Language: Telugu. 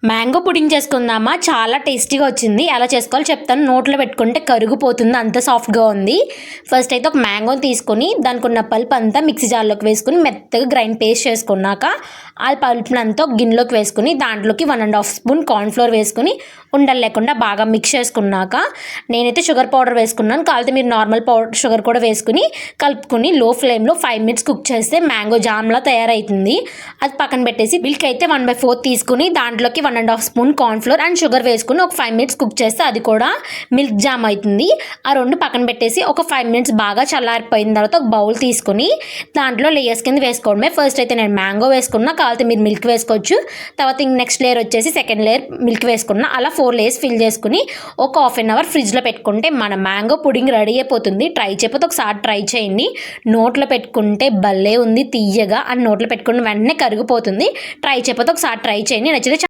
మ్యాంగో పుడింగ్ చేసుకుందామా, చాలా టేస్టీగా వచ్చింది. ఎలా చేసుకోవాలో చెప్తాను. నోట్లో పెట్టుకుంటే కరిగిపోతుంది, అంత సాఫ్ట్గా ఉంది. ఫస్ట్ అయితే ఒక మ్యాంగోని తీసుకొని దానికి ఉన్న పల్ప్ అంతా మిక్సీ జార్లోకి వేసుకుని మెత్తగా గ్రైండ్ పేస్ట్ చేసుకున్నాక ఆ పల్ప్ని అంతా ఒక గిన్నెలోకి వేసుకుని దాంట్లోకి 1.5 స్పూన్ కార్న్ఫ్లోర్ వేసుకుని ఉండలు లేకుండా బాగా మిక్స్ చేసుకున్నాక నేనైతే షుగర్ పౌడర్ వేసుకున్నాను. కావాలంటే మీరు నార్మల్ పౌడర్ షుగర్ కూడా వేసుకుని కలుపుకొని లో ఫ్లేమ్లో 5 మినిట్స్ కుక్ చేస్తే మ్యాంగో జామ్లా తయారవుతుంది. అది పక్కన పెట్టేసి మిల్క్ అయితే 1/4 తీసుకుని దాంట్లోకి 1.5 స్పూన్ కార్న్ఫ్లోర్ అండ్ షుగర్ వేసుకుని ఒక 5 మినిట్స్ కుక్ చేస్తే అది కూడా మిల్క్ జామ్ అవుతుంది. ఆ రెండు పక్కన పెట్టేసి ఒక 5 మినిట్స్ బాగా చల్లారిపోయిన తర్వాత ఒక బౌల్ తీసుకుని దాంట్లో లేయర్స్ కింద వేసుకోవడమే. ఫస్ట్ అయితే నేను మ్యాంగో వేసుకున్నా, కావాలంటే మీరు మిల్క్ వేసుకోవచ్చు. తర్వాత నెక్స్ట్ లేయర్ వచ్చేసి సెకండ్ లేయర్ మిల్క్ వేసుకున్నా. అలా 4 లేయర్స్ ఫిల్ చేసుకుని ఒక హాఫ్ అన్ అవర్ ఫ్రిడ్జ్లో పెట్టుకుంటే మన మ్యాంగో పుడింగ్ రెడీ అయిపోతుంది. ట్రై చేయకపోతే ఒకసారి ట్రై చేయండి. నోట్లో పెట్టుకుంటే భలే ఉంది, తీయగా. అండ్ నోట్లో పెట్టుకున్న వెంటనే కరిగిపోతుంది. ట్రై చేయకపోతే ఒకసారి ట్రై చేయండి. నచ్చితే